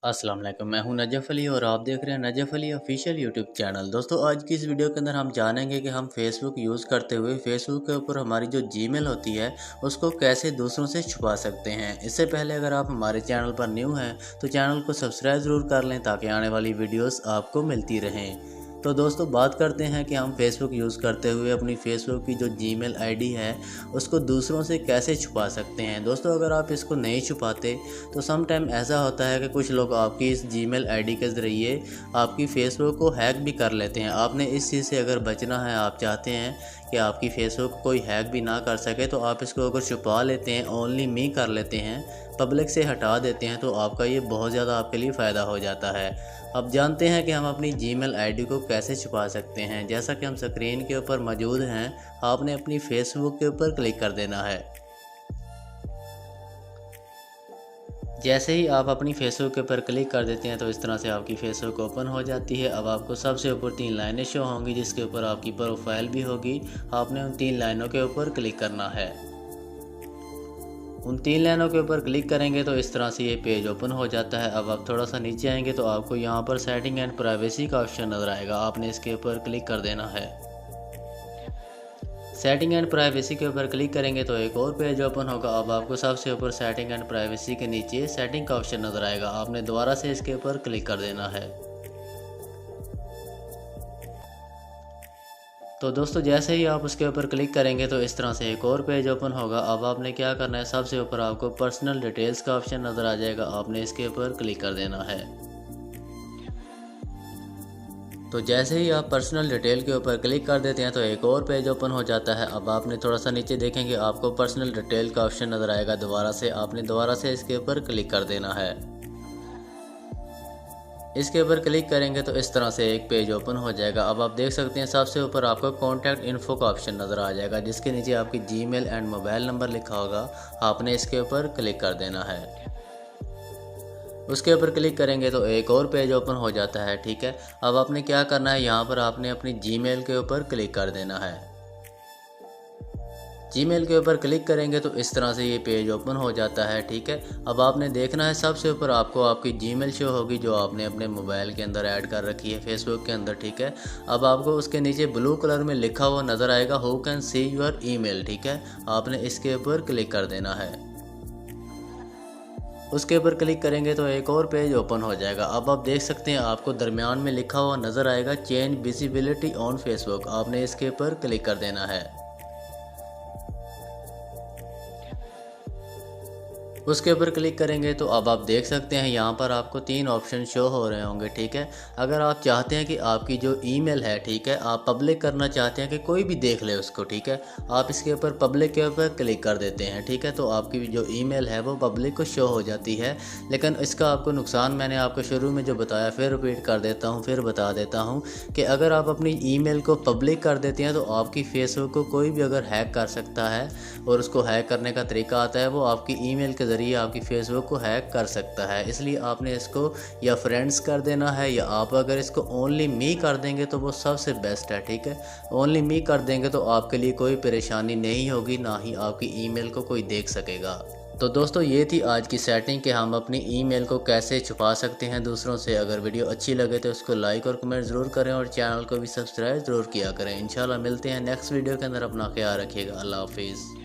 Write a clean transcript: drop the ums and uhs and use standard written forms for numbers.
अस्सलाम वालेकुम, मैं हूं नजफ़ अली और आप देख रहे हैं Najaf Ali official YouTube channel. दोस्तों, आज की इस वीडियो के अंदर हम जानेंगे कि हम फेसबुक यूज़ करते हुए फेसबुक के ऊपर हमारी जो जीमेल होती है उसको कैसे दूसरों से छुपा सकते हैं। इससे पहले अगर आप हमारे चैनल पर न्यू हैं तो चैनल को सब्सक्राइब ज़रूर कर लें ताकि आने वाली वीडियोज़ आपको मिलती रहें। तो दोस्तों, बात करते हैं कि हम फेसबुक यूज़ करते हुए अपनी फेसबुक की जो जीमेल आईडी है उसको दूसरों से कैसे छुपा सकते हैं। दोस्तों, अगर आप इसको नहीं छुपाते तो सम टाइम ऐसा होता है कि कुछ लोग आपकी इस जीमेल आईडी के ज़रिए आपकी फ़ेसबुक को हैक भी कर लेते हैं। आपने इस चीज़ से अगर बचना है, आप चाहते हैं कि आपकी फ़ेसबुक कोई हैक भी ना कर सके, तो आप इसको अगर छुपा लेते हैं, ओनली मी कर लेते हैं, पब्लिक से हटा देते हैं, तो आपका ये बहुत ज़्यादा आपके लिए फ़ायदा हो जाता है। अब जानते हैं कि हम अपनी जीमेल आईडी को कैसे छुपा सकते हैं। जैसा कि हम स्क्रीन के ऊपर मौजूद हैं, आपने अपनी फ़ेसबुक के ऊपर क्लिक कर देना है। जैसे ही आप अपनी फेसबुक के ऊपर क्लिक कर देते हैं तो इस तरह से आपकी फेसबुक ओपन हो जाती है। अब आपको सबसे ऊपर 3 लाइनें शो होंगी जिसके ऊपर आपकी प्रोफाइल भी होगी। आपने उन 3 लाइनों के ऊपर क्लिक करना है। उन 3 लाइनों के ऊपर क्लिक करेंगे तो इस तरह से ये पेज ओपन हो जाता है। अब आप थोड़ा सा नीचे आएंगे तो आपको यहाँ पर सेटिंग एंड प्राइवेसी का ऑप्शन नज़र आएगा। आपने इसके ऊपर क्लिक कर देना है। सेटिंग एंड प्राइवेसी के ऊपर क्लिक करेंगे तो एक और पेज ओपन होगा। अब आपको सबसे ऊपर सेटिंग एंड प्राइवेसी के नीचे सेटिंग का ऑप्शन नज़र आएगा। आपने दोबारा से इसके ऊपर क्लिक कर देना है। तो दोस्तों, जैसे ही आप उसके ऊपर क्लिक करेंगे तो इस तरह से एक और पेज ओपन होगा। अब आपने क्या करना है, सबसे ऊपर आपको पर्सनल डिटेल्स का ऑप्शन नज़र आ जाएगा। आपने इसके ऊपर क्लिक कर देना है। तो जैसे ही आप पर्सनल डिटेल के ऊपर क्लिक कर देते हैं तो एक और पेज ओपन हो जाता है। अब आपने थोड़ा सा नीचे देखेंगे, आपको पर्सनल डिटेल का ऑप्शन नज़र आएगा। आपने दोबारा से इसके ऊपर क्लिक कर देना है। इसके ऊपर क्लिक करेंगे तो इस तरह से एक पेज ओपन हो जाएगा। अब आप देख सकते हैं सबसे ऊपर आपको कॉन्टैक्ट इन्फो का ऑप्शन नज़र आ जाएगा जिसके नीचे आपकी जीमेल एंड मोबाइल नंबर लिखा होगा। आपने इसके ऊपर क्लिक कर देना है। उसके ऊपर क्लिक करेंगे तो एक और पेज ओपन हो जाता है। ठीक है, अब आपने क्या करना है, यहाँ पर आपने अपनी जीमेल के ऊपर क्लिक कर देना है। जीमेल के ऊपर क्लिक करेंगे तो इस तरह से ये पेज ओपन हो जाता है। ठीक है, अब आपने देखना है सबसे ऊपर आपको आपकी जीमेल शो होगी जो आपने अपने मोबाइल के अंदर ऐड कर रखी है फेसबुक के अंदर। ठीक है, अब आपको उसके नीचे ब्लू कलर में लिखा हुआ नज़र आएगा, who can see your email. ठीक है, आपने इसके ऊपर क्लिक कर देना है। उसके ऊपर क्लिक करेंगे तो एक और पेज ओपन हो जाएगा। अब आप देख सकते हैं आपको दरमियान में लिखा हुआ नज़र आएगा, चेंज विजिबिलिटी ऑन फेसबुक। आपने इसके ऊपर क्लिक कर देना है। उसके ऊपर क्लिक करेंगे तो अब आप देख सकते हैं यहाँ पर आपको 3 ऑप्शन शो हो रहे होंगे। ठीक है, अगर आप चाहते हैं कि आपकी जो ईमेल है, ठीक है, आप पब्लिक करना चाहते हैं कि कोई भी देख ले उसको, ठीक है, आप इसके ऊपर पब्लिक के ऊपर क्लिक कर देते हैं। ठीक है, तो आपकी जो ईमेल है वो पब्लिक को शो हो जाती है। लेकिन इसका आपको नुकसान मैंने आपको शुरू में जो बताया, फिर रिपीट कर देता हूँ, फिर बता देता हूँ कि अगर आप अपनी ईमेल को पब्लिक कर देते हैं तो आपकी फेसबुक को कोई भी अगर हैक कर सकता है, और उसको हैक करने का तरीका आता है, वो आपकी ईमेल के ज़रिए आपकी फेसबुक को हैक कर सकता है। इसलिए आपने इसको या फ्रेंड्स कर देना है, या आप अगर इसको ओनली मी कर देंगे तो वो सबसे बेस्ट है। ठीक है, ओनली मी कर देंगे तो आपके लिए कोई परेशानी नहीं होगी, ना ही आपकी ईमेल को कोई देख सकेगा। तो दोस्तों, ये थी आज की सेटिंग कि हम अपनी ईमेल को कैसे छुपा सकते हैं दूसरों से। अगर वीडियो अच्छी लगे तो उसको लाइक और कमेंट ज़रूर करें और चैनल को भी सब्सक्राइब ज़रूर किया करें। इंशाल्लाह मिलते हैं नेक्स्ट वीडियो के अंदर। अपना ख्याल रखिएगा। अल्लाह हाफिज़।